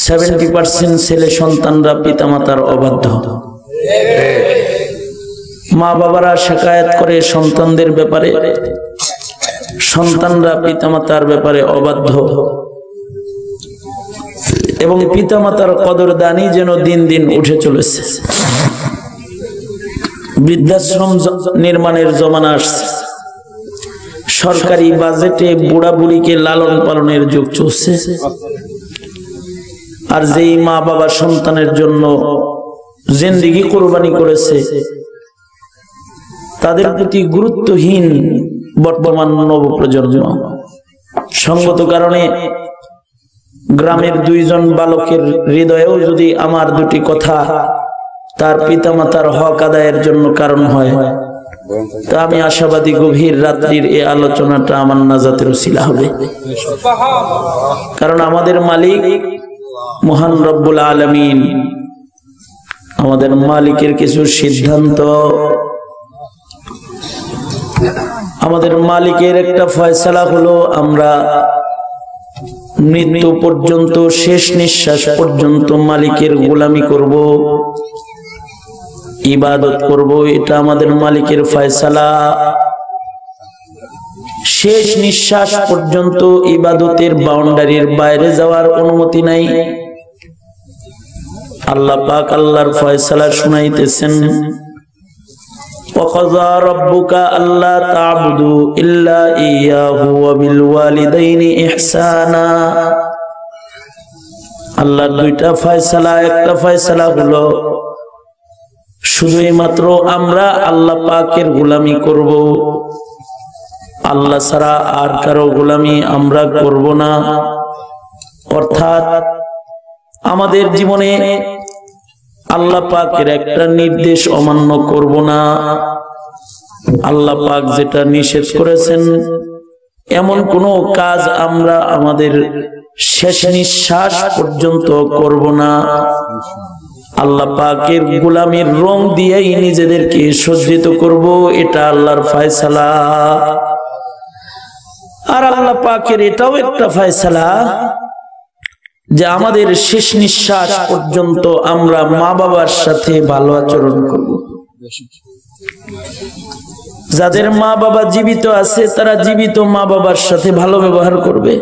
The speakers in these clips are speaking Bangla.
70% ছেলে সন্তানরা পিতামাতার অবাধ্য। মা বাবারা শিকায়ত করে সন্তানদের ব্যাপারে, সন্তানরা পিতামাতার ব্যাপারে অবাধ্য, এবং পিতামাতার কদরদানি যেন দিন দিন উঠে চলেছে। বৃদ্ধাশ্রম নির্মাণের জমানা আসছে, সরকারি বাজেটে বুড়া বুড়িকে লালন পালনের যুগ চলছে। আর যেই মা বাবা সন্তানের জন্য জিন্দেগি কোরবানি করেছে, তাদের প্রতি গুরুত্বহীন বর্তমান নবপ্রজন্ম। সঙ্গত কারণে গ্রামের 2 জন বালকের হৃদয়েও যদি আমার 2টি কথা তার পিতামাতার হক আদায়ের জন্য কারণ হয়, তা আমি আশাবাদী গভীর রাত্রির এই আলোচনাটা আমার নাজাতের উসিলা হবে। কারণ আমাদের মালিক মহান রব্বুল আলামিন, আমাদের মালিকের কিছু সিদ্ধান্ত, আমাদের মালিকের একটা ফয়সালা হলো আমরা মৃত্যু পর্যন্ত, শেষ নিঃশ্বাস পর্যন্ত মালিকের গোলামি করব, ইবাদত করব। এটা আমাদের মালিকের ফয়সালা। শেষ নিঃশ্বাস পর্যন্ত ইবাদতের বাউন্ডারির বাইরে যাওয়ার অনুমতি নাই। আল্লাহ পাক আল্লাহর ফয়সালা শুনাইতেছেন, وَقَضَى رَبُّكَ أَلَّا تَعْبُدُوا إِلَّا إِيَّاهُ وَبِالْوَالِدَيْنِ إِحْسَانًا। আল্লাহর 2টা ফয়সালা। একটা ফয়সালা হলো শুধুই মাত্র আমরা আল্লাহ পাকের গোলামি করব, আল্লাহ ছাড়া আর কারো গোলামি আমরা করব না। অর্থাৎ আমাদের জীবনে আল্লাহ পাকের একটা নির্দেশ অমান্য করব না। আল্লাহ পাক যেটা নিষেধ করেছেন এমন কোনো কাজ আমরা আমাদের শেষ নিঃশ্বাস পর্যন্ত করব না। আল্লাহ পাকের গোলামির রং দিয়েই নিজেদেরকে সজ্জিত করব, এটা আল্লাহর ফয়সালা। আর আল্লাহ পাকের এটাও একটা ফয়সালা যে আমাদের শেষ নিঃশ্বাস পর্যন্ত আমরা মা বাবার সাথে ভালো আচরণ করব। যাদের মা বাবা জীবিত আছে তারা জীবিত মা বাবার সাথে ভালো ব্যবহার করবে,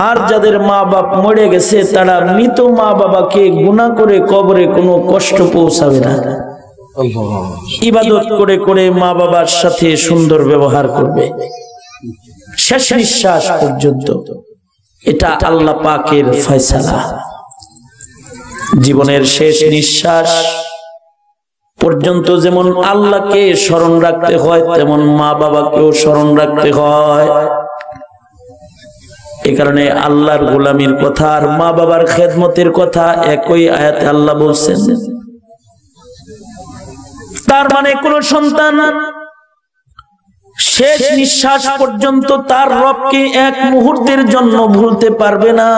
আর যাদের মা বাপ মরে গেছে তারা মৃত মা বাবাকে গুনাহ করে কবরে কোনো কষ্ট পৌঁছাবে না। ইবাদত করে করে মা বাবার সাথে সুন্দর ব্যবহার করবে শেষ নিঃশ্বাস পর্যন্ত। এটা আল্লাহ পাকের ফয়সালা। জীবনের শেষ নিঃশ্বাস পর্যন্ত যেমন আল্লাহকে স্মরণ রাখতে হয়, তেমন মা বাবাকেও স্মরণ রাখতে হয়। এই কারণে আল্লাহর গোলামির কথা আর মা বাবার খেদমতের কথা একই আয়াতে আল্লাহ বলছেন। তার মানে কোন সন্তান শেষ নিঃশ্বাস পর্যন্ত তার রবকে এক মুহূর্তের জন্য ভুলতে পারবে না।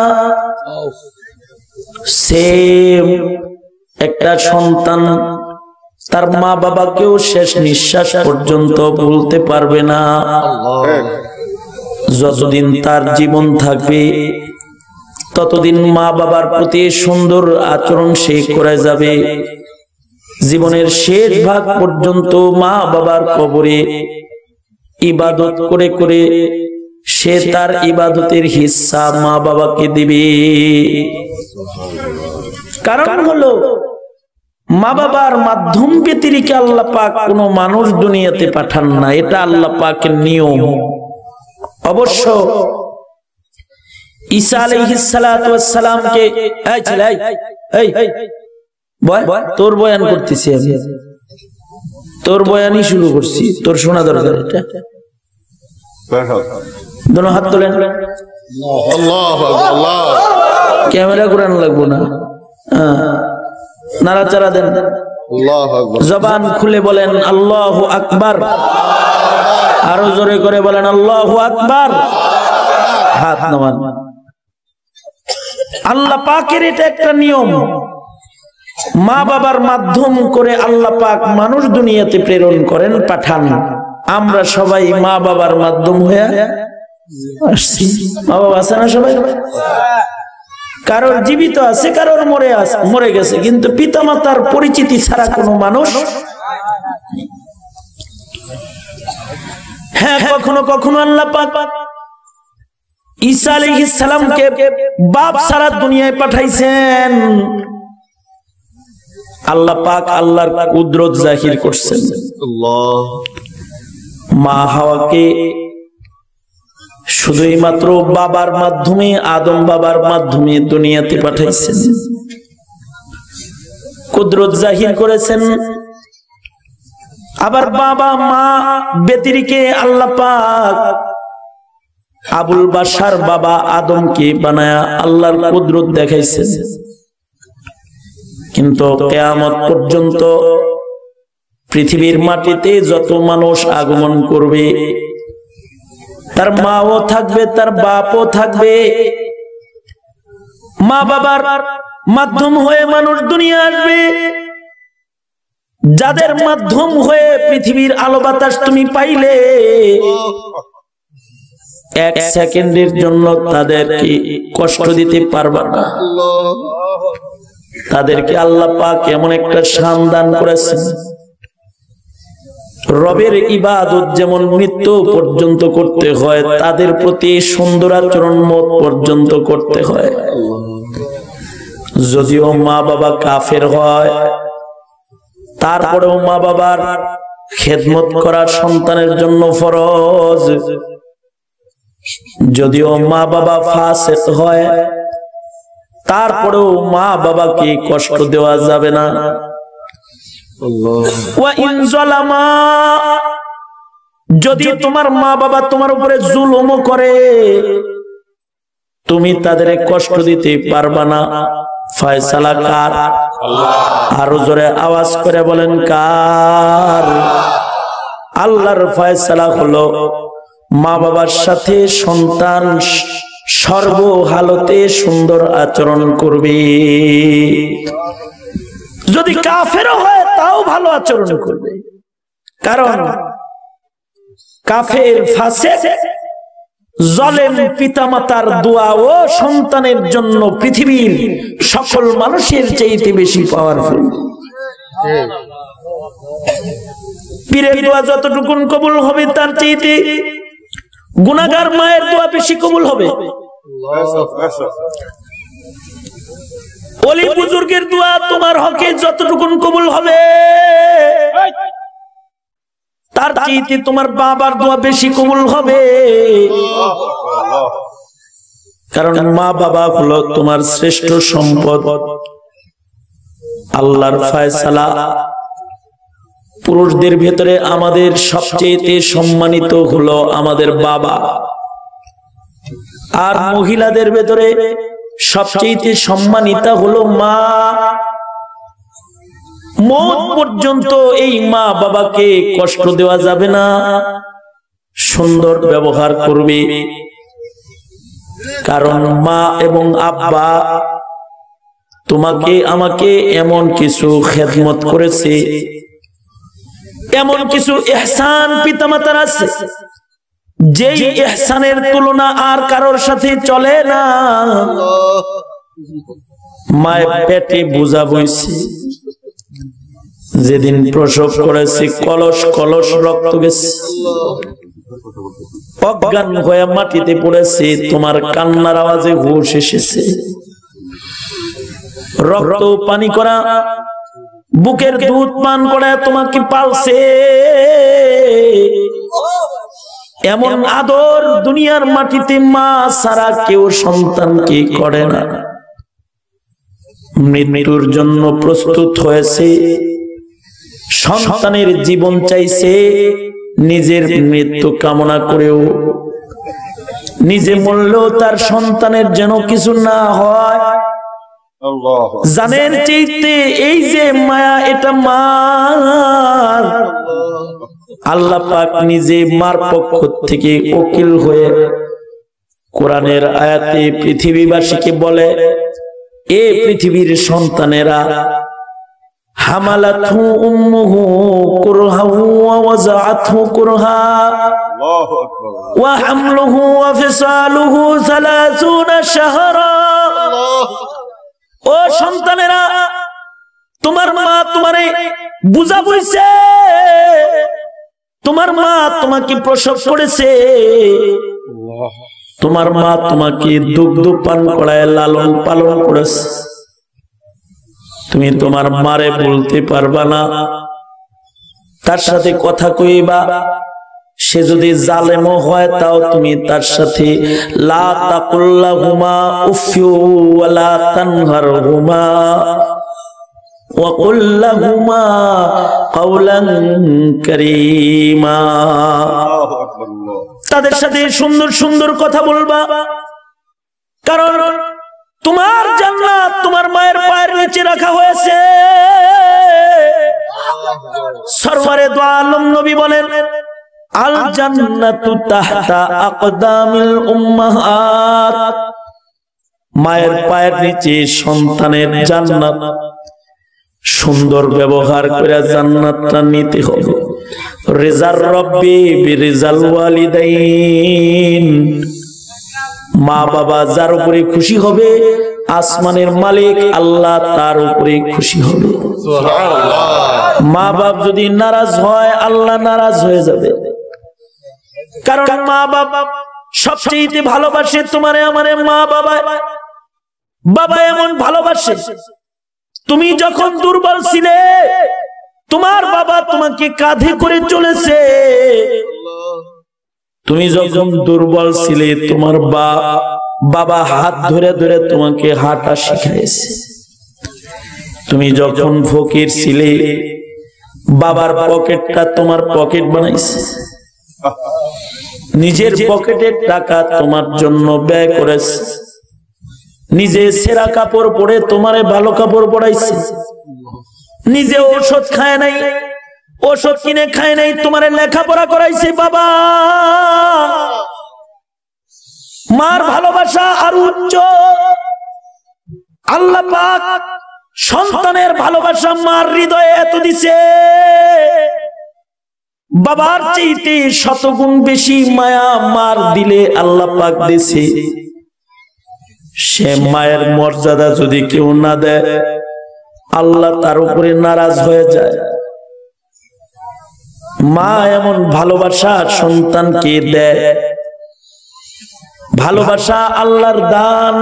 সেম একটা সন্তান তার মা বাবাকেও শেষ নিঃশ্বাস পর্যন্ত ভুলতে পারবে না। যতদিন তার জীবন থাকবে ততদিন মা বাবার প্রতি সুন্দর আচরণ সে করে যাবে। জীবনের শেষ ভাগ পর্যন্ত মা বাবার কবরে ইবাদত করে করে সে তার ইবাদতের হিস্সা মা বাবাকে দিবে। কারণ হলো মা বাবার মাধ্যম ব্যতীত আল্লাহ পাক কোনো মানুষ দুনিয়াতে পাঠান না, এটা আল্লাহ পাকের নিয়ম। অবশ্য ঈসা আলাইহিস সালাতু ওয়াস সালামকে তোর বয়ান করতেছি আমি, তোর বয়ানই শুরু করছি, তোর শোনা দরকার। এটা দোনো হাত তোলেন, ক্যামেরা ঘুরানো লাগবো না, নাড়াচাড়া দেন, জবান খুলে বলেন আল্লাহু আকবার, আরো জোরে করে বলেন আল্লাহু আকবার, হাত নামান। আল্লাহ পাকের এটা একটা নিয়ম, মা বাবার মাধ্যম করে আল্লাহ পাক মানুষ দুনিয়াতে প্রেরণ করেন, পাঠান। আমরা সবাই মা বাবার মাধ্যম হয়ে আসছি। মা বাবা আছে না সবাই? কারোর জীবিত আছে, কারোর মরে গেছে, কিন্তু পিতামাতার পরিচিতি ছাড়া কোনো মানুষ। হ্যাঁ, কখনো কখনো আল্লাহ পাক ঈসা আলাইহিস সালামকে বাপ ছাড়া দুনিয়ায় পাঠাইছেন। আল্লাহ পাক আল্লাহর কুদরত জাহির করছেন। মা হাওয়াকে শুধুই মাত্র বাবার মাধ্যমে, আদম বাবার মাধ্যমে দুনিয়াতে পাঠাইছেন, কুদরত জাহির করেছেন। আবার বাবা মা ব্যতিরিকে আল্লাহ পাক আবুল বাশার বাবা আদমকে বানায়া আল্লাহর কুদরত দেখাইছেন। কিন্তু কিয়ামত পর্যন্ত পৃথিবীর মাটিতে যত মানুষ আগমন করবে, তার মাও থাকবে, তার বাপও থাকবে। মা বাবার মাধ্যম হয়ে মানুষ দুনিয়া আসবে। যাদের মাধ্যম হয়ে পৃথিবীর আলো বাতাস তুমি পাইলে, এক সেকেন্ডের জন্য তাদেরকে কষ্ট দিতে পারবা না। তাদেরকে আল্লাহ পাক এমন একটা শান দান করেছেন, রবের ইবাদত যেমন মৃত্যু পর্যন্ত করতে হয়, তাদের প্রতি সুন্দর আচরণ মত পর্যন্ত করতে হয়। যদিও মা বাবা কাফের হয়, তারপরেও মা বাবার খেদমত করা সন্তানের জন্য ফরজ। যদিও মা বাবা ফাসিক হয়, তারপরেও মা বাবাকে কষ্ট দেওয়া যাবে না। যদি তোমার মা বাবা তোমার উপরে জুলুম করে, তুমি তাদের কষ্ট দিতে পারবা না। ফয়সালা কার? আরো জোরে আওয়াজ করে বলেন কার? আল্লাহর ফয়সালা হলো মা বাবার সাথে সন্তান সর্বহালতে সুন্দর আচরণ করবে। যদি কাফেরও হয় তাও ভালো আচরণ করবে, কারণ কাফের ফাসিক জালেম পিতামাতার দোয়া ও সন্তানের জন্য পৃথিবীর সকল মানুষের চাইতে বেশি পাওয়ারফুল। পীরের দোয়া যতটুকু কবুল হবে, তার চাইতে গুনাহগার মায়ের দোয়া বেশি কবুল হবে। ওলি বুজুর্গের দোয়া তোমার হকে যতটুকু কবুল হবে, তার চাইতে তোমার বাবার দোয়া বেশি কবুল হবে। কারণ মা বাবা হলো তোমার শ্রেষ্ঠ সম্পদ। আল্লাহর ফয়সালা, পুরুষদের ভেতরে আমাদের সবচেয়ে সম্মানিত হলো আমাদের বাবা, আর মহিলাদের ভেতরে সবচেয়ে সম্মানিতা হলো মা। মওত পর্যন্ত এই মা বাবাকে কষ্ট দেওয়া যাবে না, সুন্দর ব্যবহার করবে। কারণ মা এবং আব্বা তোমাকে আমাকে এমন কিছু খেদমত করেছে, এমন কিছু ইহসান পিতামাতার আছে যেই ইহসানের তুলনা আর কারোর সাথে চলে না। মায়ের পেটে বোঝা বইছে, যেদিন প্রসব করেছে কলস কলস রক্ত গেছে, অজ্ঞান হয়ে মাটিতে পড়েছে, তোমার কান্নার আওয়াজে হুঁশ এসেছে। রক্ত পানি করা, বুকের দুধ পান করে তোমাকে পালছে। এমন আদর দুনিয়ার মাটিতে মা ছাড়া কেউ সন্তানকে করে না। মৃত্যুর জন্য প্রস্তুত হয়েছে, সন্তানের জীবন চাইছে, নিজের মৃত্যু কামনা করেও নিজে মরলেও তার সন্তানের যেন কিছু না হয়। জানের চাইতে এই যে মায়া, এটা মার। আল্লাহ পাক নিজে মার পক্ষ থেকে ওকিল হয়ে কোরআনের আয়াতে পৃথিবীবাসীকে বলে, এ পৃথিবীর সন্তানেরা, হামালাতহু উম্মুহু কুরহা ওয়া ওয়াযাআতহু কুরহা ওয়া হামলুহু ওয়া ফিসালুহু 30 শাহরা বুঝা বইছে তোমার মা তোমাকে প্রসব করেছে, তোমার মা তোমাকে দুগ্ধ পান করায় লালন পালন করেছে, তুমি তোমার মারে বলতে পারবা না, তার সাথে কথা কইবা, সে যদি জালেমও হয় তাও তুমি তার সাথে লা তাকুল্লাহুমা উফফি ওয়া লা তানহারহুমা ওয়া কুল্লাহুমা কাওলান কারীমা। তাদের সাথে সুন্দর সুন্দর কথা বলবা, কারণ তোমার জান্নাত তোমার মায়ের পায়ের নিচে রাখা হয়েছে। সরওয়ারে দু আলম নবী বলেন, আল জান্নাতু তাহতা আকদামিল উম্মাহাত, মায়ের পায়ের নিচে সন্তানের জান্নাত। সুন্দর ব্যবহার করে জান্নাতটা নিতে হবে। রিজার রব্বি বিরিজাল ওয়ালিদাইন, মা বাবা যার উপরে খুশি হবে আসমানের মালিক আল্লাহ তার উপরে খুশি হবে। মা বাপ যদি নারাজ হয় আল্লাহ নারাজ হয়ে যাবে, কারণ মা বাবা সবচেয়ে ভালোবাসে তোমারে আমারে। মা বাবা বাবা এমন ভালোবাসে, তুমি যখন দুর্বল ছিলে তোমার বাবা তোমাকে কাঁধে করে চলেছে, তুমি যখন দুর্বল ছিলে তোমার বাবা হাত ধরে ধরে তোমাকে হাঁটা শিখিয়েছে, তুমি যখন ফকির ছিলে বাবার পকেটটা তোমার পকেট বানাইছে, নিজের পকেটের টাকা তোমার জন্য ব্যয় করেছে, নিজে সেরা কাপড় পরে তোমারে ভালো কাপড় পরাইছে, নিজে ঔষধ খায় নাই, ওষুধ কিনে খায় নাই, তোমার লেখাপড়া করাইছে বাবা। মার ভালোবাসা আর উচ্চ। আল্লাহ পাক সন্তানের ভালোবাসা মার হৃদয়ে এত দিছে, বাবার চাইতে শতগুণ বেশি মায়া মার দিলে আল্লাহ পাক দিছে। সে মায়ের মর্যাদা যদি কেউ না দেয় আল্লাহ তার উপরে নারাজ হয়ে যায়। মা এমন ভালোবাসা সন্তানকে দেয়, ভালোবাসা আল্লাহর দান,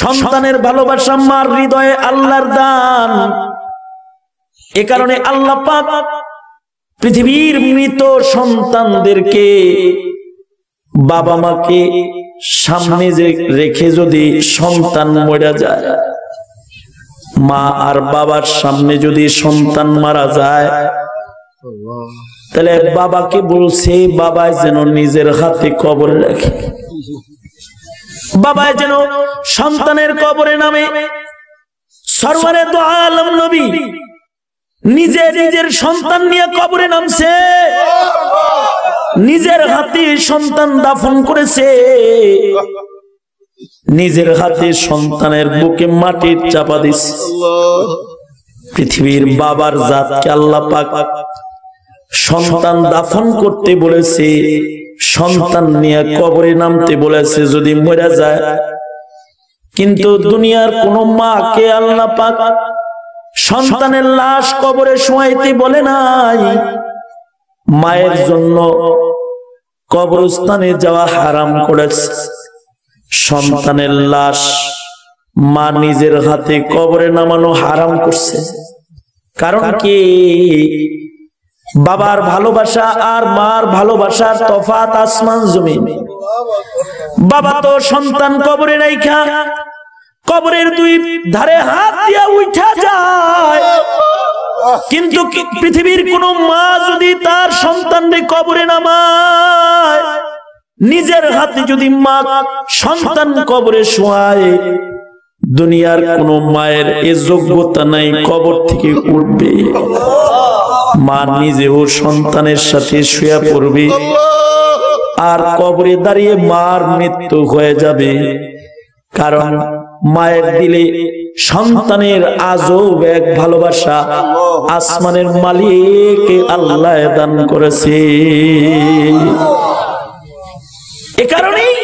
সন্তানের ভালোবাসা মার হৃদয়ে আল্লাহর দান। এ কারণে আল্লাহ পাক পৃথিবীর মৃত সন্তানদেরকে বাবা মাকে সামনে রেখে যদি সন্তান মরে যায়, মা আর বাবার সামনে যদি সন্তান মারা যায়, তাহলে বাবাকে বলছে বাবা যেন নিজের হাতে কবরে রাখে, বাবা যেন সন্তানের কবরে নামে। সরওয়ারে দু আলম নবী নিজে নিজের সন্তান নিয়ে কবরে নামছে, নিজের হাতে সন্তান দাফন করেছে, নিজের হাতে সন্তানের বুকে মাটির চাপা দিছে। পৃথিবীর বাবার জাতকে আল্লাহ পাক সন্তান দাফন করতে বলেছে, সন্তান নিয়ে কবরে নামতে বলেছে যদি মরে যায়। কিন্তু দুনিয়ার কোন মাকে আল্লাহ পাক সন্তানের লাশ কবরে শোয়াইতে বলে নাই। মায়ের জন্য কবরস্থানে যাওয়া হারাম করেছে। সন্তানের লাশ মা নিজের হাতে কবরে নামানো হারাম করছে। কারণ কি? বাবার ভালোবাসা আর মার ভালোবাসার তফাৎ আসমান জমিন। বাবা তো সন্তান কবরে রাইখা কবরের দুই ধারে হাত দিয়া উঠা যায়, কিন্তু পৃথিবীর কোন মা যদি তার সন্তানকে কবরে নামায়, নিজের হাতে যদি মা সন্তান কবরে শোয়ায়, দুনিয়ার কোন মায়ের এ যোগ্যতা নাই কবর থেকে উঠবে। মা নিজেও সন্তানের সাথে শুয়ে পড়বে, আর কবরে দাঁড়িয়ে মার মৃত্যু হয়ে যাবে। কারণ মায়ের দিলে সন্তানের আজব এক ভালোবাসা আসমানের মালিক আল্লাহ দান করেছে। এ কারণেই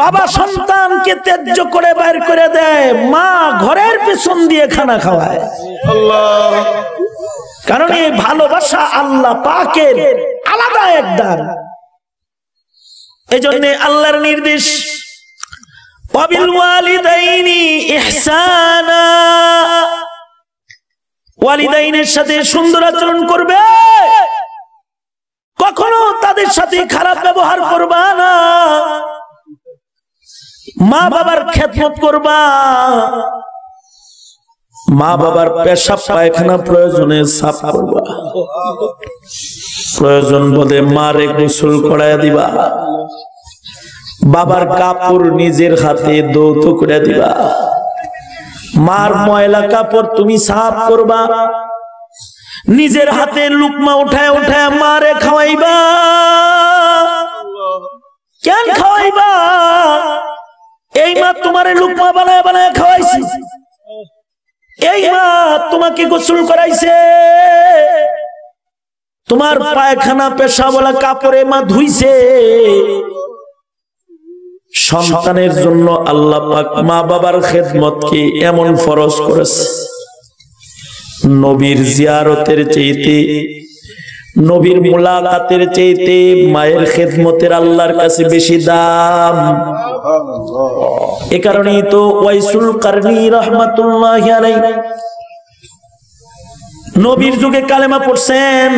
বাবা সন্তানকে ত্যায্য করে বাইর করে দেয়, মা ঘরের পেছন দিয়ে খানা খাওয়ায়। কারণ এই ভালোবাসা আল্লাহ পাকের আলাদা এক দান। এজন্য আল্লাহর নির্দেশ, ওয়াবিল ওয়ালিদাইনি ইহসানা, ওয়ালিদাইনের সাথে সুন্দর আচরণ করবে, কখনো তাদের সাথে খারাপ ব্যবহার করবা না। মা বাবার খেদমত করবা, মা বাবার পেশাব পায়খানা প্রয়োজনে সাফ করবা, প্রয়োজন বোধে মারে গোসল করাইয়া দিবা, বাবার কাপড় নিজের হাতে ধৌত করে দিবা, মার ময়লা কাপড় তুমি সাফ করবা, নিজের হাতে লুকমা উঠায় উঠায় মারে খাওয়াইবা। কেন খাওয়াইবা? এই মা তোমারে লুকমা বানায় বানায় খাওয়াইছে, এই মা তোমাকে গোসল করাইছে, তোমার পায়খানা পেশাওয়ালা কাপড়ে মা ধুইছে। সন্তানের জন্য আল্লাহ পাক মা বাবার খেদমতকে এমন ফরজ করেছে, নবীর জিয়ারতের চাইতে, নবীর মুলাকাতের চাইতে মায়ের খেদমতের আল্লাহর কাছে বেশি দাম। এ কারণেই তো ওয়াইসুল কারনী রাহমাতুল্লাহি আলাইহি নবীর যুগে কালেমা পড়ছেন।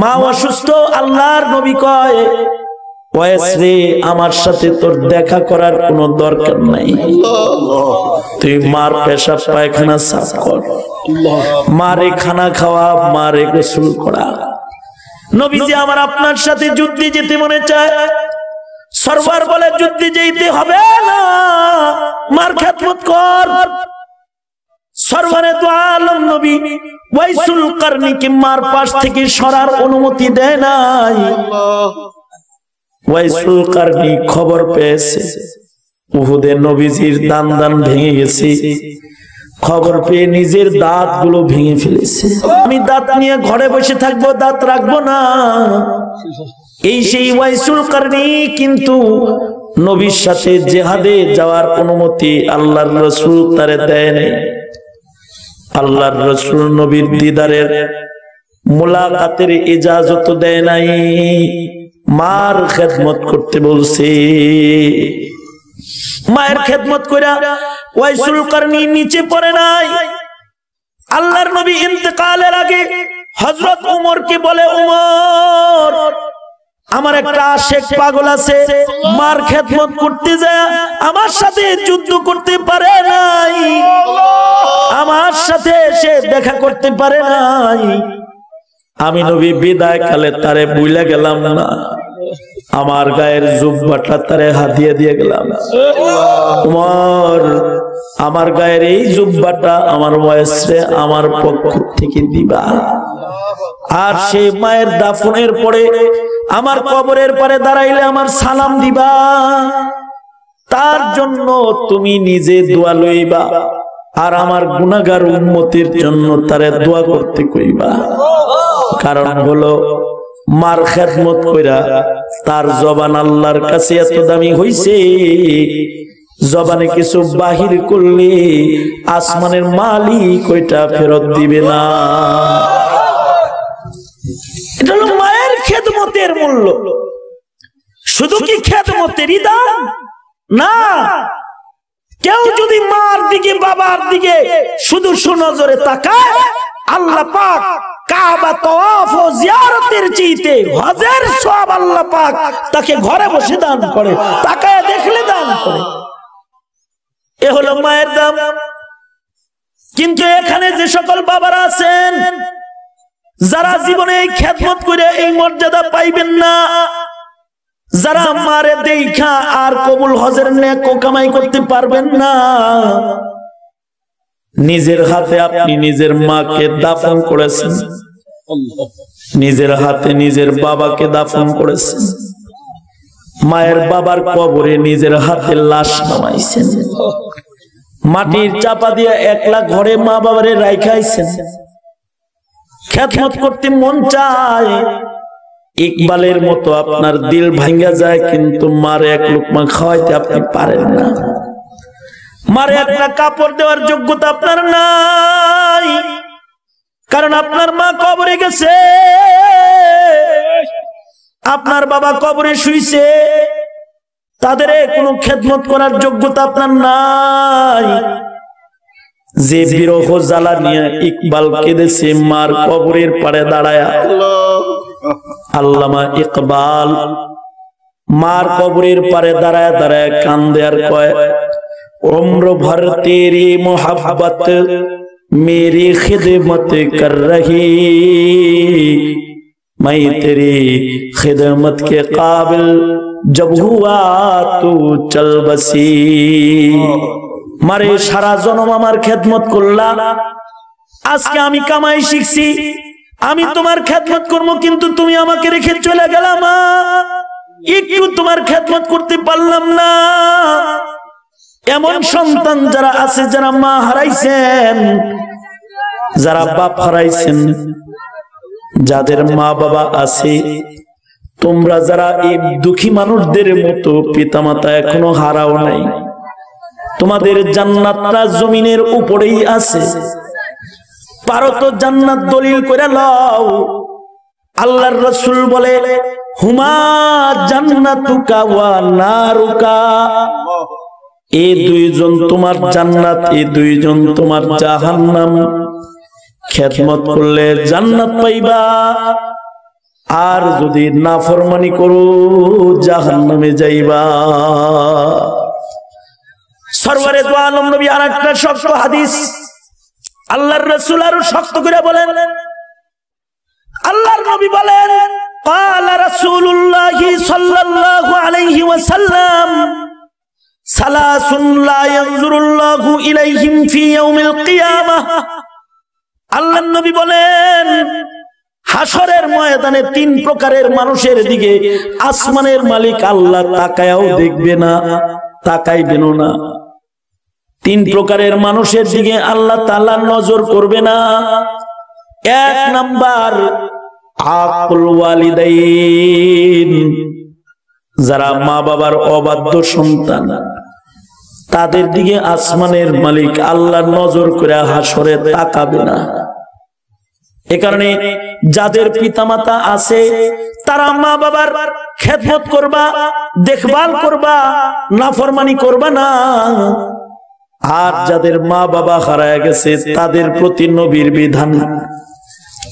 মা অসুস্থ, আল্লাহর নবী কয়, ওয়াইস রে, আমার সাথে তোর দেখা করার কোনো দরকার নাই, তুই মার পেশাব পায়খানা সাফ কর, মারে খানা খাওয়া, মারে গোসল করা। নবীজি আমার আপনার সাথে যুদ্ধে যেতে মনে চায়, সরওয়ার বলে যুদ্ধে যেতে হবে না, মার খেদমত কর। সরওয়ারে দু আলম নবী ওয়াইসুল কারনীকে মার পাশ থেকে সরার অনুমতি দেয় নাই। ওয়াইসুল কারনী খবর পেয়েছে উহুদে নবীজির দান ভেঙে গেছে, খবর পেয়ে নিজের দাঁত গুলো ভেঙে ফেলেছে। আমি দাঁত নিয়ে ঘরে বসে থাকবো, দাঁত রাখবো না। এই সেই ওয়াইসুল কারনী কিন্তু নবীর সাথে জিহাদে যাওয়ার অনুমতি আল্লাহর রাসূল তারে দেয় নাই। আল্লাহর রাসূল নবীর দিদারের মুলাকাতের ইজাজত দেয় নাই, মার খেদমত করতে বলছে। মায়ের খেদমত কইরা ওয়াইসুল কারনী নিচে পড়ে নাই। আল্লাহর নবী ইন্তেকালের আগে হযরত ওমরকে বলে, ওমর, আমার একটা আশেক পাগল আছে, মার খেদমত করতে যায় আমার সাথে যুদ্ধ করতে পারে নাই, আমার সাথে সে দেখা করতে পারে নাই। আমি নবী বিদায় কালে তারে ভুলে গেলাম না, আমার গায়ের জুব্বাটা তারে হাদিয়া দিয়ে গেলাম। ওমর, আমার গায়ের এই জুব্বাটা আমার ওয়াইসরে আমার পক্ষ থেকে দিবা, আর সেই মায়ের দাফনের পরে আমার কবরের পারে দাঁড়াইলে আমার সালাম দিবা, তার জন্য তুমি নিজে দোয়া লইবা, আর আমার গুনাহগার উম্মতের জন্য তারে দোয়া করতে কইবা। কারণ হলো মার খেদমত কইরা তার জবান আল্লাহর কাছে এত দামি হইছে, জবানে কিছু বাহির করলে আসমানের মালিক ওইটা ফেরত দিবে না। এটা হলো মায়ের খেদমতের মূল্য। শুধু কি খেদমতেরই দাম না, কেউ যদি মার দিকে বাবার দিকে শুধু সুনজরে তাকায়, আল্লাহ পাক কাবা তওয়াফ ও জিয়ারতের চাইতে হজের সওয়াব আল্লাহ পাক তাকে ঘরে বসে দান করে, তাকায় দেখলে দান করে। এ হলো মায়ের দাম। কিন্তু এখানে যে সকল বাবারা আছেন যারা জীবনে এই খেদমত করে এই মর্যাদা পাইবেন না, যারা মারে দেখা আর কবুল হজের নেক কামাই করতে পারবেন না, নিজের হাতে আপনি নিজের মাকে দাফন করেছেন, নিজের হাতে নিজের বাবাকে দাফন করেছেন, মায়ের বাবার কবরে নিজের হাতে লাশ নামাইছেন, মাটির চাপা দিয়ে একলা ঘরে মা বাবারে রাইখাইছেন। খেদমত করতে মন চায়, ইকবালের মতো আপনার দিল ভাঙ্গা যায়, কিন্তু মারে এক লুকমা খাওয়াইতে আপনি পারেন না, মারে একটা কাপড় দেওয়ার যোগ্যতা আপনার নাই। কারণ আপনার মা কবরে গেছে, আপনার বাবা কবরে শুইছে, তাদের কোনো খেদমত করার যোগ্যতা আপনার নাই। যে বিরহ জ্বালা নিয়ে ইকবাল কেঁদেছে মার কবরের পাড়ে দাঁড়ায়া, আল্লামা ইকবাল মার কবরের পাড়ে দাঁড়ায় দাঁড়ায় কান্দে আর কয়, उम्र भर तेरी मोहब्बत मेरी खिदमत कर रही, मैं तेरी खिदमत के काबिल जब हुआ तू चल बसी। मारे सारा जन्म आमार खेदमत करला, আজকে আমি কামাই শিখছি, আমি তোমার খেদমত করব, কিন্তু তুমি আমাকে রেখে চলে গেলা মা, একটু তোমার খেদমত করতে পারলাম না। এমন সন্তান যারা আছে, যারা মা হারাইছেন, যারা বাপ হারাইছেন, যাদের মা বাবা আছে, তোমরা যারা এই দুঃখী মানুষদের মতো পিতামাতা এখনো হারাও নাই, তোমাদের জান্নাতটা জমিনের উপরেই আছে। পারো তো জান্নাত দলিল করে লও। আল্লাহর রাসূল বলে, হুমা জান্নাতুকা ওয়া নারুকা, এই দুইজন তোমার জান্নাত, এই দুইজন তোমার জাহান্নাম। খেদমত করলে জান্নাত পাইবা, আর যদি নাফরমানি করো জাহান্নামে যাইবা। সরওয়ারে দু আলম নবী আরেকটা শক্ত হাদিস আল্লাহর রাসূল আরো শক্ত করে বলেন। আল্লাহর নবী বলেন, قال رسول الله صلى الله عليه وسلم ثلاث لا ينظر الله إليهم في يوم القيامة। আল্লাহর নবী বলেন, হাসরের ময়দানে তিন প্রকারের মানুষের দিকে আসমানের মালিক আল্লাহ তাকায়াও দেখবে না, তাকাইবেনও না। তিন প্রকারের মানুষের দিকে আল্লাহ তাআলা নজর করবে না। এক নাম্বার আকুল ওয়ালিদাইন, যারা মা বাবার অবাধ্য সন্তান, তাদের দিকে আসমানের মালিক আল্লাহ নজর করে হাসরে তাকাবে না। এ কারণে যাদের পিতামাতা আছে তারা মা বাবার খেদমত করবা, দেখভাল করবা, নাফরমানি করবা না। আর যাদের মা বাবা হারায় গেছে তাদের প্রতি নবীর বিধান,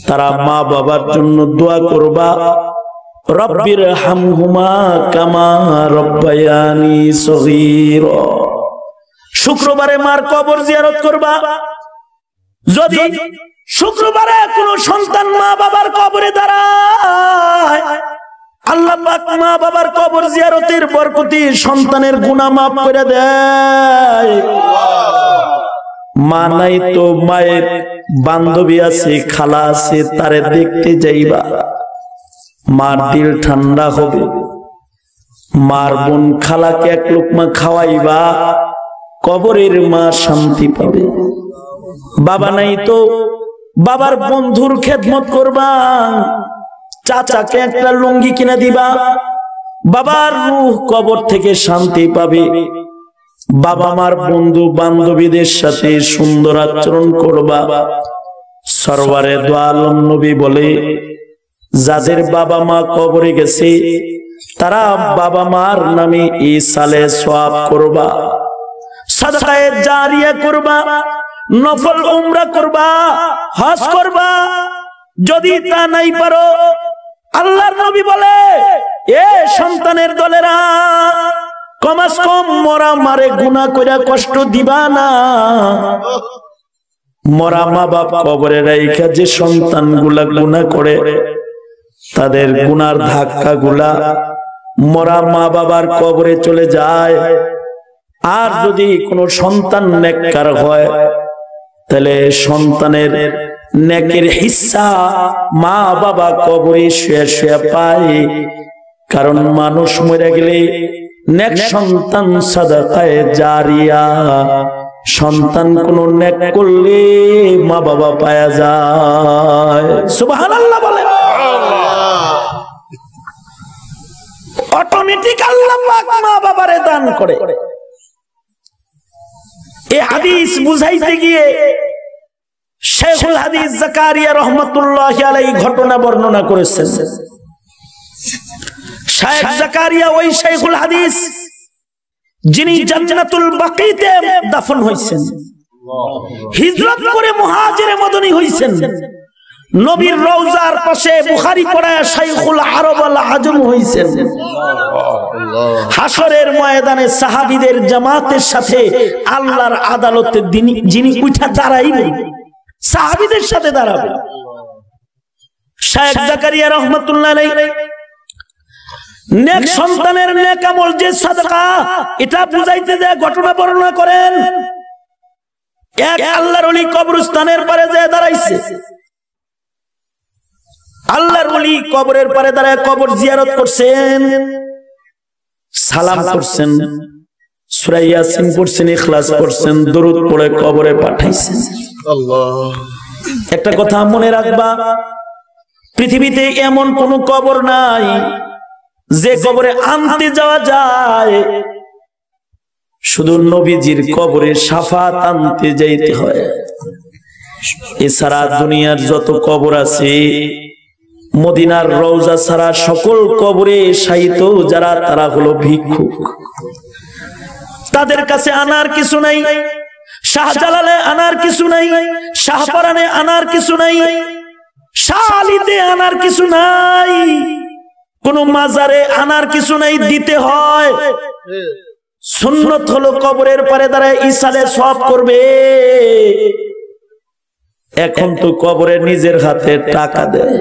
তারা মা বাবার জন্য দোয়া করবা, রব্বির হামহুমা কামা রব্বায়ানি সগীরা। শুক্রবারে মার কবর জিয়ারত করবা। যদি শুক্রবারে কোন সন্তান মা বাবার কবরে দাঁড়ায়, আল্লাহ পাক মা বাবার কবর জিয়ারতের বরকতে সন্তানের গুনাহ মাফ করে দেয়। মা নাই তো মায়ের বান্ধবী আছে, খালা আছে, তারে দেখতে যাইবা, মার দিল ঠান্ডা হবে। মার বোন খালাকে এক লোকমা খাওয়াইবা, কবরের মা শান্তি পাবে। বাবা নাই তো বাবার বন্ধুর খেদমত করবা, চাচাকে একটা লুঙ্গি কিনে দিবা, বাবার রূহ কবর থেকে শান্তি পাবে। বাবা মার বন্ধু বান্ধবীদের সাথে সুন্দর আচরণ করবা। সরওয়ারে দু আলম নবী বলে, যাদের বাবা মা কবরে গেছে তারা বাবা মার নামে ইসালে সওয়াব করবা, সাদকায়ে জারিয়া করবা, নফল উমরা করবা, হজ করবা। যদি তা নাই পারো, আল্লাহর নবী বলে, এ সন্তানের দলেরা, কমাস কম মরা মারে গুনাহ কইরা কষ্ট দিবা না। মরা মা বাপ কবরে রাইখা যে সন্তানগুলা গুনাহ করে, তাদের গুনার ধাক্কা গুলা মরা মা বাবার কবরে চলে যায়। আর যদি কোনো সন্তান নেককার হয়, তাহলে সন্তানের নেকের হিস্সা মা বাবা কবরে শুয়ে শুয়ে পায়। কারণ মানুষ মরে গেলে নেক সন্তান সাদাকায়ে জারিয়া, সন্তান কোন নেক করলে মা বাবা পায়া যায়। সুবহানাল্লাহ বলে, অটোমেটিক আল্লাহ পাক মা বাবারে দান করে। এই হাদিস বুঝাইতে গিয়ে শেখ শাইখুল হাদিস জাকারিয়া রাহমাতুল্লাহি আলাইহি ঘটনা বর্ণনা করেছেন। শাইখ জাকারিয়া ওই শাইখুল হাদিস যিনি জান্নাতুল বাকিতে দাফন হয়েছেন, হিজরত করে মুহাজিরে মদনী হয়েছেন, নবীর রওজার পাশে বুখারী পড়ায় শাইখুল আরব আল আজম হয়েছেন। হাসরের ময়দানে সাহাবীদের জামাতের সাথে আল্লাহর আদালতে যিনি উঠা দাঁড়াইবেন, সাহাবীদের সাথে দাঁড়াবেন। শাইখ জাকারিয়া রাহমাতুল্লাহ আলাইহি নেক সন্তানের নেক আমল যে সাদকা, এটা বুঝাইতে যে ঘটনা বর্ণনা করেন। এক আল্লাহর ওলি কবরস্থানের পারে যে দাঁড়াইছে, আল্লাহর ওলি কবরের পারে দাঁড়ায় কবর জিয়ারত করছেন, সালাম করছেন, সূরা ইয়াসিন পড়ছেন, ইখলাস পড়ছেন, দরুদ পড়ে কবরে পাঠাইছেন। আল্লাহ, একটা কথা মনে রাখবা, পৃথিবীতে এমন কোন কবর নাই যে কবরে আনতে যাওয়া যায়, শুধু নবীজির কবরে শাফাত আনতে যাইতে হয়। এছাড়া দুনিয়ার যত কবর আছে, মদিনার রওজা ছাড়া সকল কবরে শায়িত যারা, তারা হলো ভিক্ষুক। তাদের কাছে আনার কিছু নাই, শাহজালালে আনার কিছু নাই, শাহপরানে আনার কিছু নাই, শাহ আলীতে আনার কিছু নাই, কোন মাজারে আনার কিছু নাই, দিতে হয়। সুন্নত হলো কবরের পারে দাঁড়ায় ইসালে সওয়াব করবে। এখন তো কবরে নিজের হাতে টাকা দেয়,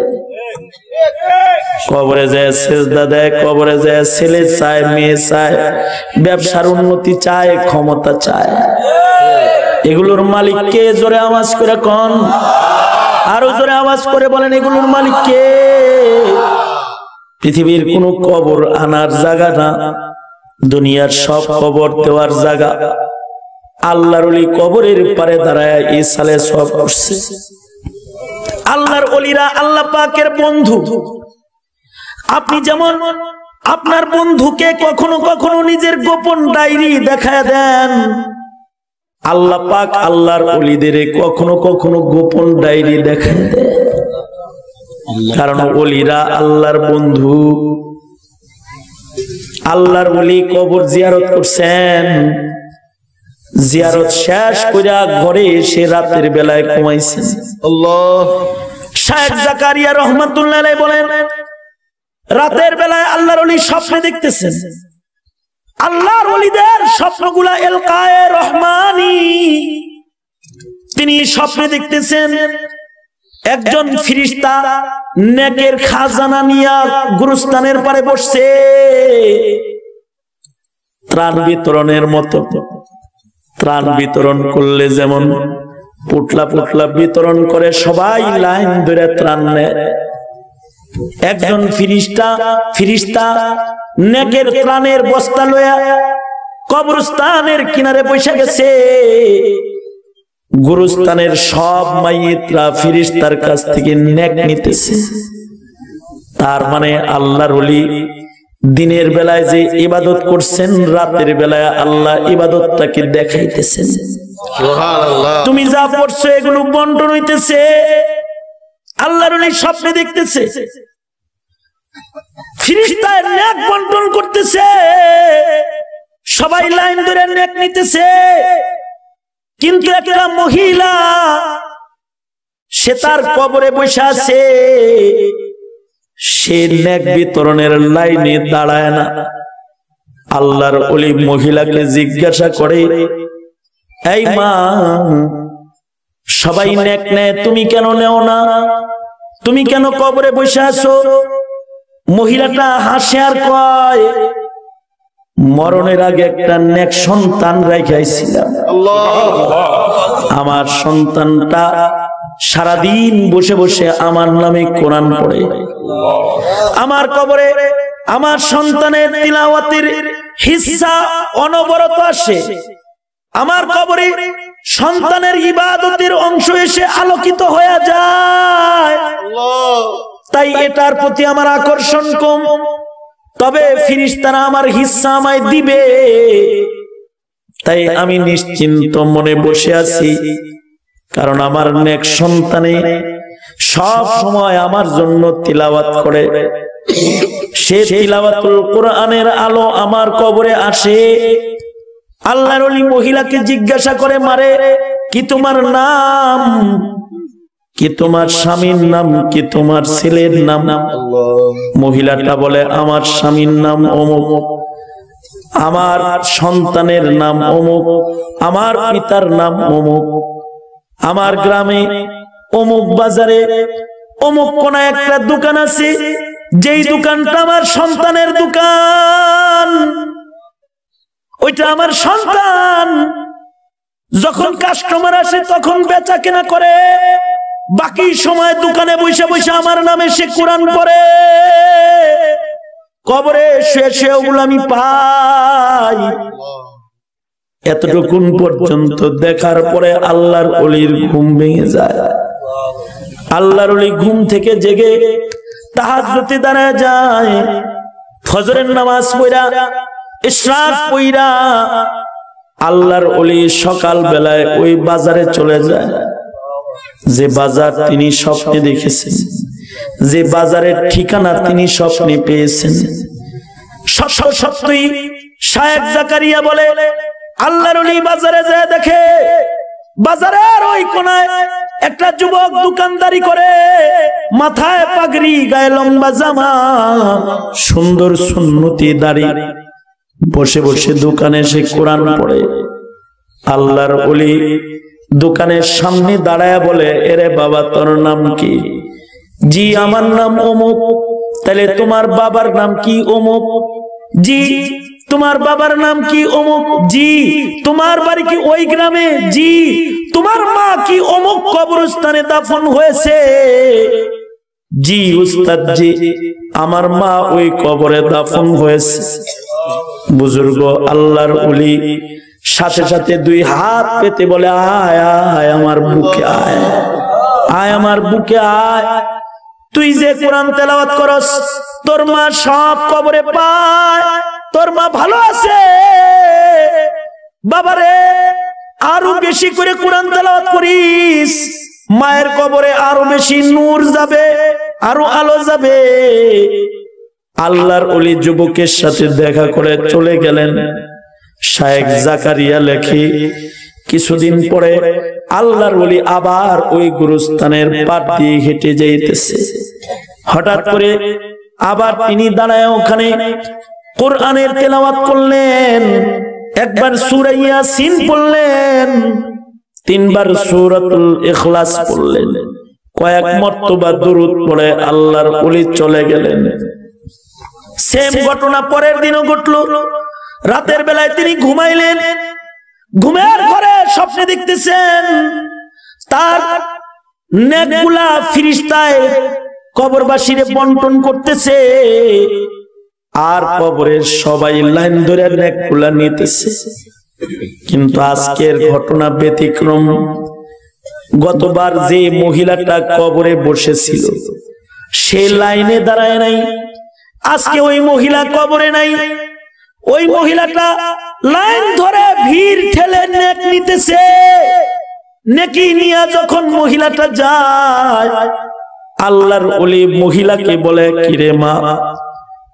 কবরে যায় সেজদা দেয়, কবরে যায় ছেলে চায়, মেয়ে চায়, ব্যবসার উন্নতি চায়, ক্ষমতা চায়। এগুলোর মালিক কে? জোরে আওয়াজ করে কোন, আরো জোরে আওয়াজ করে বলেন, এগুলোর মালিক কে? পৃথিবীর কোন কবর আনার জায়গা না, দুনিয়ার সব কবর দেওয়ার জায়গা। আল্লাহর ওলি কবরের পারে দাঁড়ায় ইসালে সওয়াব করছে। আল্লাহর ওলিরা আল্লাহ পাকের বন্ধু। আপনি যেমন আপনার বন্ধুকে কখনো কখনো নিজের গোপন ডায়েরি দেখায় দেন, আল্লাহ পাক আল্লাহর ওলিদের কখনো কখনো গোপন ডায়েরি দেখায় দেয়। কারণ ওলিরা আল্লাহর বন্ধু। আল্লাহর ওলি কবর জিয়ারত করছেন, জিয়ারত শেষ কইরা ঘরে এসে রাতের বেলায় ঘুমাইছেন। আল্লাহ। শাইখ জাকারিয়া রাহমাতুল্লাহ আলাইহি বলেন, রাতের বেলায় আল্লাহর ওলি স্বপ্নে দেখতেছেন। আল্লাহর ওলিদের স্বপ্নগুলা ইলকায়ে রহমানি। তিনি স্বপ্নে দেখতেছেন একজন ফেরেশতা নেকের খাজানা নিয়ে গুরুস্থানের পারে বসছে, ত্রাণ বিতরণের মতো। ত্রাণ বিতরণ করলে যেমন পুটলা পুটলা বিতরণ করে, সবাই লাইন ধরে ত্রাণ নেয়। একজন ফেরেশতা নেকের ত্রাণের বস্তা লয়া কবরস্থানের কিনারে বসে গেছে। গুরুস্থানের সব মাইয়িতরা ফেরেশতার কাছ থেকে নেক নিতেছে। তার মানে আল্লাহর ওলি দিনের বেলায় যে ইবাদত করছেন, রাতের বেলায় আল্লাহ ইবাদতটাকে দেখাইতেছেন। সুবহানাল্লাহ। তুমি যা পড়ছো এগুলো বন্টন হইতেছে, আল্লাহর ওলি স্বপ্নে দেখতেছে ফেরেশতা নেক বন্টন করতেছে, সবাই লাইন ধরে নেক নিতেছে। কিন্তু একটা মহিলা, সে তার কবরে বসে আছে, সে নেক বিতরণের লাইনে দাঁড়ায় না। আল্লাহর ওলি মহিলাকে জিজ্ঞাসা করে, এই মা, সবাই নেক নেয়, তুমি কেন নেও না? তুমি কেন কবরে বসে আছো? মহিলাটা হাসে আর কয়, মরণের আগে একটা নেক সন্তান রাখাইছিলাম। আমার সন্তানটা সারাদিন বসে বসে আমার নামে কোরআন পড়ে। আমার কবরে আমার সন্তানের তিলাওয়াতের হিস্সা অনবরত আসে। আমার কবরে সন্তানের ইবাদতের অংশ এসে আলোকিত হয়ে যায়। তাই এটার প্রতি আমার আকর্ষণ কম, তবে ফেরেশতারা আমার হিস্সা আমায় দিবে, তাই আমি নিশ্চিন্ত মনে বসে আছি। কারণ আমার নেক সন্তানে সব সময় আমার জন্য তিলাওয়াত করে। সে তিলাওয়াতুল কোরআনের আলো আমার কবরে আসে। আল্লাহর ওলি মহিলাকে জিজ্ঞাসা করে, মারে কি তোমার নাম, কি তোমার স্বামীর নাম, কি তোমার ছেলের নাম? মহিলাটা বলে, আমার স্বামীর নাম অমুক, আমার সন্তানের নাম অমুক, আমার পিতার নাম অমুক, আমার গ্রামে অমুক বাজারে অমুক কোন একটা দোকান আছে, যেই দোকানটা আমার সন্তানের দোকান, ওইটা আমার সন্তান যখন কাস্টমার আসে তখন বেচা কেনা করে, বাকি সময় দোকানে বসে বসে আমার নামে সে কোরআন পড়ে। কবরে শেষে ওগুলো আমি পাই। এতটুকুন পর্যন্ত দেখার পরে আল্লাহর ওলির ঘুম ভেঙে যায়। আল্লাহর ওলি ঘুম থেকে জেগে তাহাজ্জুদে দাঁড়ায় যায়, ফজরের নামাজ পড়া, ইশরাক পড়া আল্লাহর ওলি সকাল বেলায় ওই বাজারে চলে যায়, যে বাজার তিনি স্বপ্নে দেখেছেন, যে বাজারের ঠিকানা তিনি স্বপ্নে পেয়েছেন। সত্যই শায়েখ জাকারিয়া বলে, আল্লাহর ওলি বাজারে যায় দেখে বাজারের ওই কোনায় একটা যুবক দোকানদারি করে, মাথায় পাগড়ি, গায়ে লম্বা জামা, সুন্দর সুন্নতি দাড়ি, বসে বসে দোকানে সে কোরআন পড়ে। আল্লাহর ওলি দোকানের সামনে দাঁড়ায় বলে, এরে বাবা তোর নাম কি? জি আমার নাম অমুক। তাহলে তোমার বাবার নাম কি? অমুক। জি তোমার বাবার নাম কি? অমুক। জি তোমার বাড়ি কি ওই গ্রামে? জি তোমার মা কি অমুক কবরস্থানে দাফন হয়েছে? জি উস্তাদ জি আমার মা ওই কবরে দাফন হয়েছে। বুজুর্গ আল্লাহর ওলি সাথে সাথে দুই হাত পেতে বলে, আয় আয় আমার বুকে আয়, আয় আমার বুকে আয়। তুই যে কোরআন তেলাওয়াত করস তোর মা সব কবরে পায়, তোর মা ভালো আছে। বাবারে আরো বেশি করে কোরআন তেলাওয়াত করিস, মায়ের কবরে আরো বেশি নূর যাবে, আরো আলো যাবে। আল্লাহর ওলি যুবকের সাথে দেখা করে চলে গেলেন। শায়েখ জাকারিয়া লেখে, কিছুদিন পরে আল্লাহর ওলি আবার ওই গুরুস্থানের পাট দিয়ে হেঁটে যাইতেছে। হঠাৎ করে আবার তিনি দাঁড়ায় ওখানে কোরআনের তেলাওয়াত করলেন। একবার সূরা ইয়াসিন পড়লেন, তিনবার সূরাতুল ইখলাস পড়লেন, কয়েক মর্তবা দরুদ পড়ে আল্লাহর ওলি চলে গেলেন। সেম ঘটনা পরের দিনও ঘটল। রাতের বেলায় তিনি ঘুমাইলেন, ঘুমের ঘরে স্বপ্নে দেখতেছেন তার নেকগুলা ফিরিস্তায় কবরবাসীরে বন্টন করতেছে, আর কবরের সবাই লাইন ধরে নেকগুলা নিতেছে। কিন্তু আজকের ঘটনা ব্যতিক্রম। গতবার যে মহিলাটা কবরে বসেছিল সে লাইনে দাঁড়ায় নাই, আজকে ওই মহিলা কবরে নাই। ওই মহিলাটা লাইন ধরে ভিড় ঠেলে নেক নিতেছে। নেকি নিয়ে যখন মহিলাটা যায়, আল্লাহর ওলি মহিলাকে বলে, কিরে মা,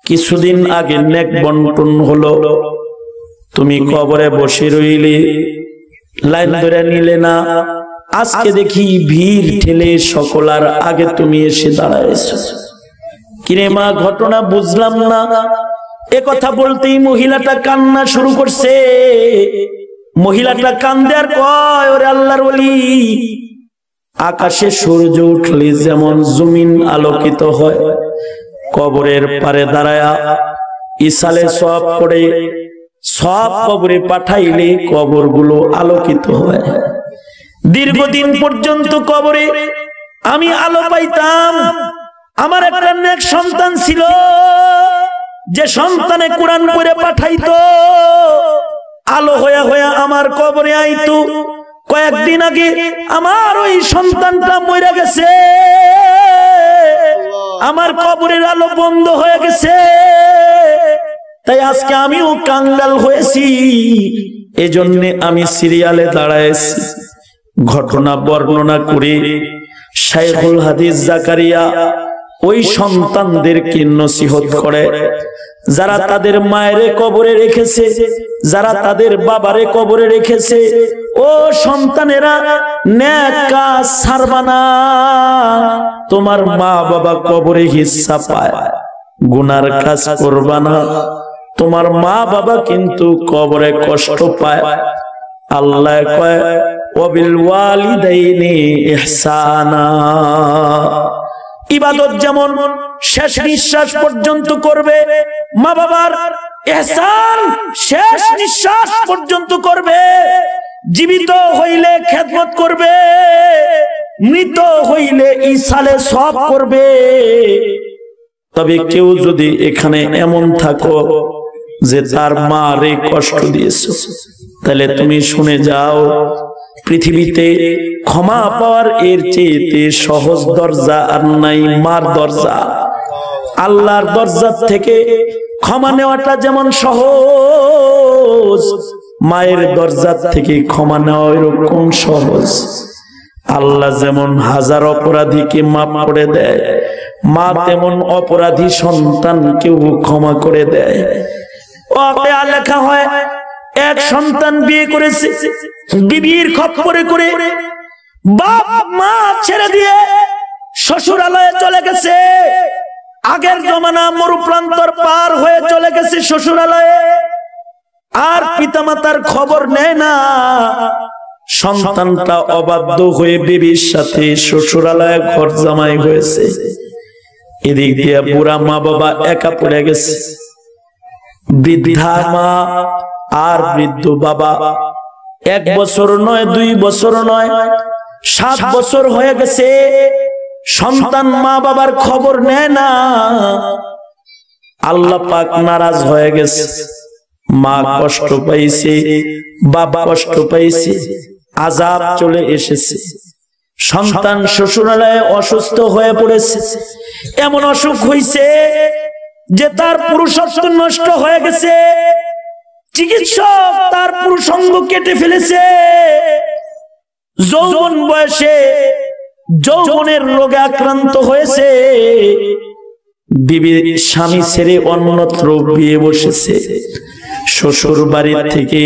কিছুদিন আগে নেক বন্টন হলো, তুমি কবরে বসে রইলে, লাইন ধরে নিলে না, আজকে দেখি ভিড় ঠেলে সকলার আগে তুমি এসে দাঁড়াইছো। কিরে মা, ঘটনা বুঝলাম না। এ কথা বলতেই মহিলাটা কান্না শুরু করছে। মহিলাটা কান্দে আর কয়, ওরে আল্লাহর ওলি, আকাশে সূর্য উঠলে যেমন জমিন আলোকিত হয়, কবরের পারে দাঁড়ায়া ইসালে সওয়াব করে সব কবরে পাঠাইলে কবরগুলো আলোকিত হয়। দীর্ঘদিন পর্যন্ত কবরে আমি আলো পাইতাম। আমার একটা নেক সন্তান ছিল, যে সন্তানে কোরআন পড়ে পাঠাইতো, আলো হয়ে হয়ে আমার কবরে আইতো। কয়েকদিন আগে আমার ওই সন্তানটা মরে গেছে, আমার কবরের আলো বন্ধ হয়ে গেছে। তাই আজকে আমিও কাঙ্গাল হয়েছি, এজন্য আমি সিরিয়ালে দাঁড়াইছি। ঘটনা বর্ণনা করে শাইখুল হাদিস জাকারিয়া ওই সন্তানদেরকে নসিহত করে, যারা তাদের মায়ের কবরে রেখেছে, যারা তাদের বাবারে কবরে রেখেছে, ও সন্তানেরা নেক কাজ ছাড়বা না। তোমার মা বাবা কবরে হিস্সা পায়, গুনার কাজ করবা না। তোমার মা বাবা কিন্তু কবরে কষ্ট পায়। আল্লাহ কয় ওয়াবিল ওয়ালিদাইনি ইহসানা। ইবাদত যেমন শেষ নিঃশ্বাস পর্যন্ত করবে, মা বাবার ইহসান শেষ নিঃশ্বাস পর্যন্ত করবে। জীবিত হইলে খেদমত করবে, মৃত হইলে ইসালে সব করবে। তবে কেউ যদি এখানে এমন থাকো যে তার মা রে কষ্ট দিয়েছো, তাহলে তুমি শুনে যাও, পৃথিবীতে ক্ষমা পাওয়ার এর চেয়ে সহজ দরজা আর নাই। মার দরজা, আল্লাহর দরজা থেকে ক্ষমা নেওয়াটা যেমন সহজ, মায়ের দরজা থেকে ক্ষমা নেওয়া এরকম সহজ। আল্লাহ যেমন হাজার অপরাধীকে মাফ করে দেয়, মা তেমন অপরাধী সন্তানকেও ক্ষমা করে দেয়। লেখা হয় এক সন্তান বিয়ে করেছে, বিবির খপ্পরে করে বাপ মা ছেড়ে দিয়ে শ্বশুরালয়ে চলে গেছে। আগের জমানা মরুপ্রান্তর পার হয়ে চলে গেছে শ্বশুরালয়ে, আর পিতামাতার খবর নেয় না। সন্তানটা অবাধ্য হয়ে বিবির সাথে শ্বশুরালয়ে ঘর জামাই হয়েছে। এদিক দিয়ে বুড়া মা বাবা একা পড়ে গেছে। বৃদ্ধা মা আর বৃদ্ধ বাবা 1 বছর নয়, 2 বছর নয়, 7 বছর হয়ে গেছে। সন্তান মা বাবার খবর নেয় না। আল্লাহ পাক নারাজ হয়ে গেছে। মা কষ্ট পাইছে, বাবা কষ্ট পাইছে, আযাব চলে এসেছে। সন্তান শ্বশুরালয়ে অসুস্থ হয়ে পড়েছে। এমন অসুখ হইছে যে তার পুরুষত্ব নষ্ট হয়ে গেছে। চিকিৎসক তার পুরুষাঙ্গ কেটে ফেলেছে। যৌবন বয়সে যৌবনের রোগে আক্রান্ত হয়েছে। বিবি স্বামী ছেড়ে অন্যত্র বিয়ে বসেছে। শ্বশুর বাড়ি থেকে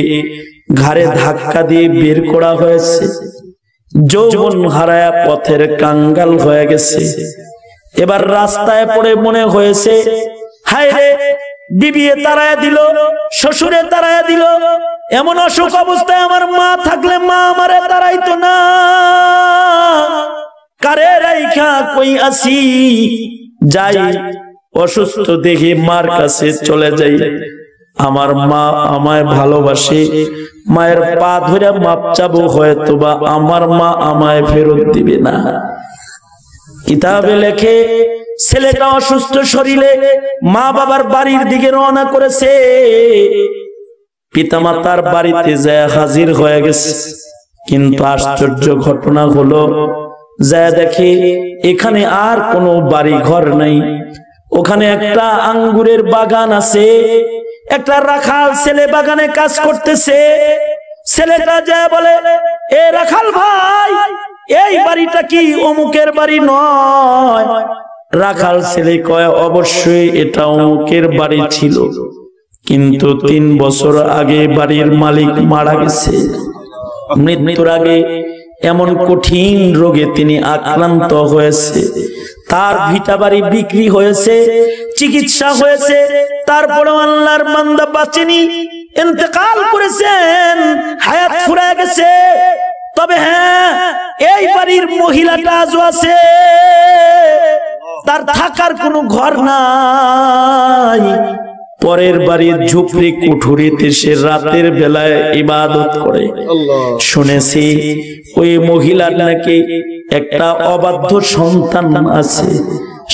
ঘাড়ে ধাক্কা দিয়ে বের করা হয়েছে। যৌবন হারায়া পথের কাঙ্গাল হয়ে গেছে। এবার রাস্তায় পড়ে মনে হয়েছে, হায় রে, বিবি তাড়ায়া দিল, শ্বশুরে তাড়ায়া দিল। এমন অসুখ অবস্থায় আমার মা থাকলে মা আমারে তাড়াইতো না। কারে রাইখা কই আসি, যাই অসুস্থ দেখে মার কাছে চলে যাই। আমার মা আমায় ভালোবাসে, মায়ের পা ধরে মাপ চাবো, হয়তো বা আমার মা আমায় ফেরত দিবে না। কিতাবে লেখে ছেলেটা অসুস্থ শরীরে মা বাবার বাড়ির দিকে রওনা করেছে। পিতামাতার বাড়িতে যায় হাজির হয়ে গেছে। কিন্তু আশ্চর্য ঘটনা হলো, যায় দেখে এখানে আর কোনো বাড়ি ঘর নাই। ওখানে একটা আঙ্গুরের বাগান আছে। একটা রাখাল ছেলে বাগানে কাজ করতেছে। ছেলেটা যায় বলে, এ রাখাল ভাই, এই বাড়িটা কি অমুকের বাড়ি নয়? রাখাল ছেলে কয়, অবশ্যই এটা অমুকের বাড়ি ছিল, কিন্তু 3 বছর আগে বাড়ির মালিক মারা গেছে। মৃত্যুর আগে এমন কঠিন রোগে তিনি আক্রান্ত হয়েছে। তার ভিটা বাড়ি বিক্রি হয়েছে, চিকিৎসা হয়েছে, তারপরে আল্লাহর বান্দা বাঁচেনি, ইন্তেকাল করেছেন, হায়াত ফুরায় গেছে। তবে হ্যাঁ, এই বাড়ির মহিলাটা আজও আছে। তার থাকার কোনো ঘর নাই। পরের বাড়ির ঝুপড়ি কুঠুরিতে সে রাতের বেলায় ইবাদত করে। শুনেছি ওই মহিলার নাকি একটা অবাধ্য সন্তান আছে।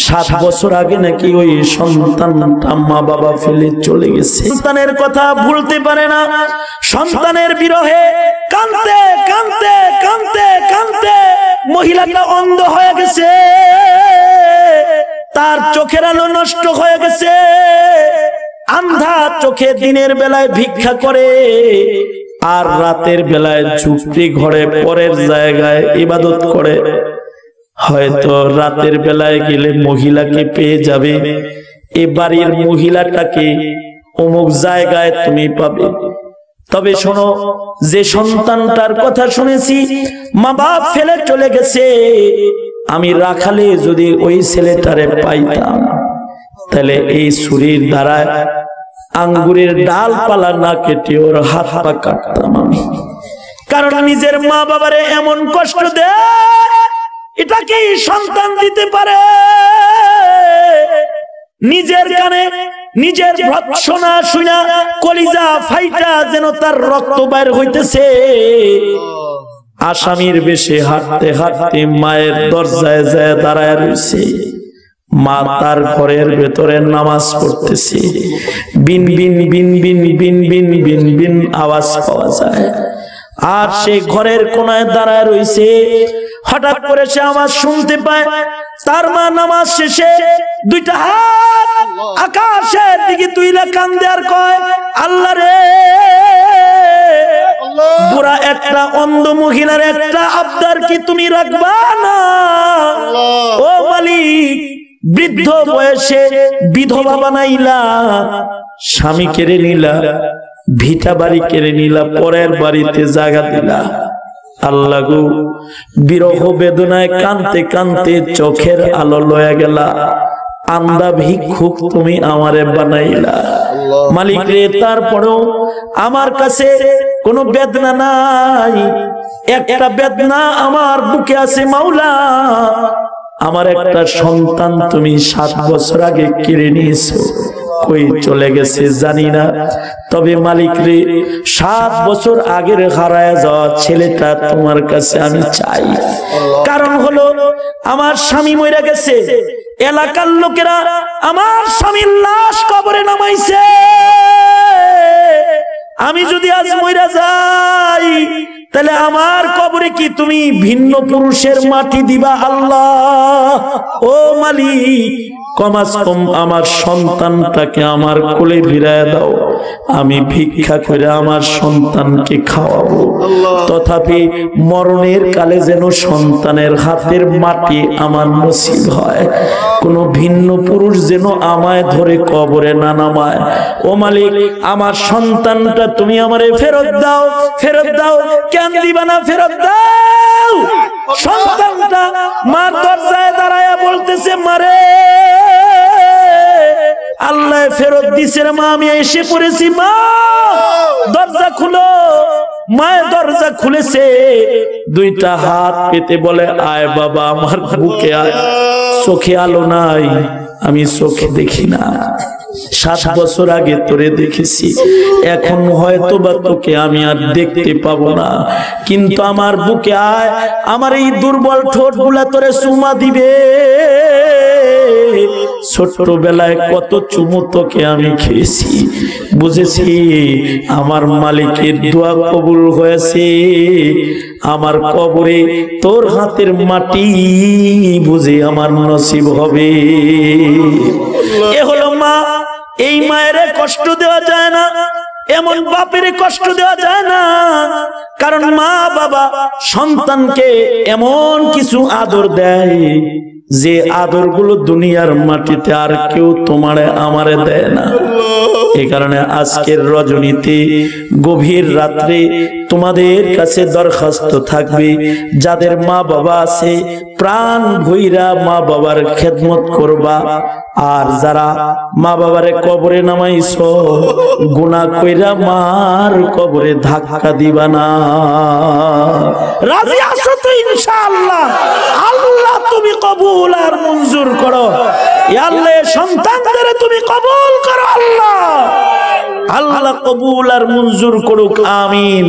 7 বছর আগে নাকি ওই সন্তানটা মা বাবা ফেলে চলে গেছে। সন্তানের কথা ভুলতে পারে না। সন্তানের বিরহে কাঁদতে কাঁদতে কাঁদতে কাঁদতে মহিলাটা অন্ধ হয়ে গেছে। তার চোখের আলো নষ্ট হয়ে গেছে। আন্ধা চোখে দিনের বেলায় ভিক্ষা করে, আর রাতের বেলায় ঝুপড়ি ঘরে পরের জায়গায় ইবাদত করে। হয়তো রাতের বেলায় গেলে মহিলাকে পেয়ে যাবে, এ বাড়ির মহিলাটাকে অমুক জায়গায় তুমি পাবে। তবে শোনো, যে সন্তানটার কথা শুনেছি মা বাপ ফেলে চলে গেছে, আমি রাখালে যদি ওই ছেলেটারে পাইতাম, তাহলে এই ছুরির দ্বারা আঙ্গুরের ডালপালা না কেটে ওর হাত পা কাটতাম আমি। কারণ নিজের মা বাবারে এমন কষ্ট দেয়, এটা কি সন্তান দিতে পারে? নিজের কানে নিজের ভৎসনা শুনা কলিজা ফাইটা যেন তার রক্ত বাইর হইতেছে। আসামির বেশে হাঁটতে হাঁটতে মায়ের দরজায় যায় দাঁড়ায় রয়েছে। মা তার ঘরের ভেতরে নামাজ পড়তেছে। বিন বিন বিন বিন বিন বিন বিন বিন আওয়াজ পাওয়া যায়। আর সে ঘরের কোনায় দাঁড়ায় রয়েছে। হঠাৎ করে সে আওয়াজ শুনতে পায়, তার মা নামাজ শেষে দুইটা হাত আকাশের দিকে তুইলা কান্দে আর কয়, আল্লাহ রে, বুড়া একটা অন্ধ মহিলার একটা আবদার কি তুমি রাখবা না? ও মালিক, বৃদ্ধ বয়সে বিধবা বানাইলা, স্বামী কেড়ে নিলা, ভিটা বাড়ি কেড়ে নিলা, পরের বাড়িতে জায়গা দিলা। আল্লাহ গো, বিরহ বেদনায় কানতে কানতে চোখের আলো লয়া গেলা। আন্দা ভিক্ষুক তুমি আমারে বানাইলা। মালিক রে, তারপরেও আমার কাছে কোনো বেদনা নাই। একটা বেদনা আমার বুকে আছে মাওলা। আমার একটা সন্তান তুমি 7 বছর আগে কেড়ে নিয়েছো, কই চলে গেছে জানি না। তবে মালিক রে, 7 বছর আগের হারায় যাওয়া ছেলেটা তোমার কাছে আমি চাই। কারণ হলো আমার স্বামী মরে গেছে, এলাকার লোকেরা আমার স্বামীর লাশ কবরে নামাইছে। আমি যদি আজ মরে যাই, তাহলে আমার কবরে কি তুমি ভিন্ন পুরুষের মাটি দিবা? আল্লাহ ও মালিক, কমাস কম আমার সন্তানটাকে আমার কোলে ভিড়ায় দাও। আমি ভিক্ষা করে আমার সন্তানকে খাওয়াবো। তথাপি মরণের কালে যেন সন্তানের হাতের মাটি আমার নসিব হয়। কোনো ভিন্ন পুরুষ যেন আমায় ধরে কবরে না নামায়। ও মালিক, আমার সন্তানটা তুমি আমারে ফেরত দাও, ফেরত দাও। কেন দিবা না? ফেরত দাও। সন্তানটা মার দরজায় দাঁড়ায়া বলতেছে, মারে, আল্লাহ ফেরত দিছে মা, আমি এসে পড়েছি মা, দরজা খুলো। মায়ের দরজা খুলেছে, দুইটা হাত পেতে বলে, আয় বাবা, আমার বুকে আয়। চোখে আলো নাই, আমি চোখে দেখি না। 7 বছর আগে তোরে দেখেছি, এখন হয়তো বা তোকে আমি আর দেখতে পাবো না, কিন্তু আমার বুকে আয়, আমার এই দুর্বল ঠোঁট গুলা তোরে চুমা দিবে। ছোট্টবেলায় কত চুমু তোকে আমি খেয়েছি, বুঝেছি আমার মালিকের দোয়া কবুল হয়েছে। আমার কবরে তোর হাতের মাটি বুঝে আমার নসিব হবে। এ হলো মা। এই মায়ের কষ্ট দেওয়া যায় না, এমন বাপের কষ্ট দেওয়া যায় না। কারণ মা বাবা সন্তানকে এমন কিছু আদর দেয়, যে আদর গুলো দুনিয়ার মাটিতে আর কেউ তোমারে আমারে দেয় না। এই কারণে আজকের রজনীতে গভীর রাত্রে তোমাদের কাছে দরখাস্ত থাকবে, যাদের মা বাবা আছে প্রাণ ভইরা মা বাবার খেদমত করবা। আর যারা মা বাবারে কবরে নামাইছো, গুনাহ কইরা মার কবরে ধাক্কা দিবা না। রাজি আছো তো ইনশাআল্লাহ? আল্লাহ তুমি কবুল আর মঞ্জুর করো। ইয়া আল্লাহ, সন্তানদের তুমি কবুল করো। আল্লাহ আল্লাহ কবুল আর মঞ্জুর করুক, আমিন।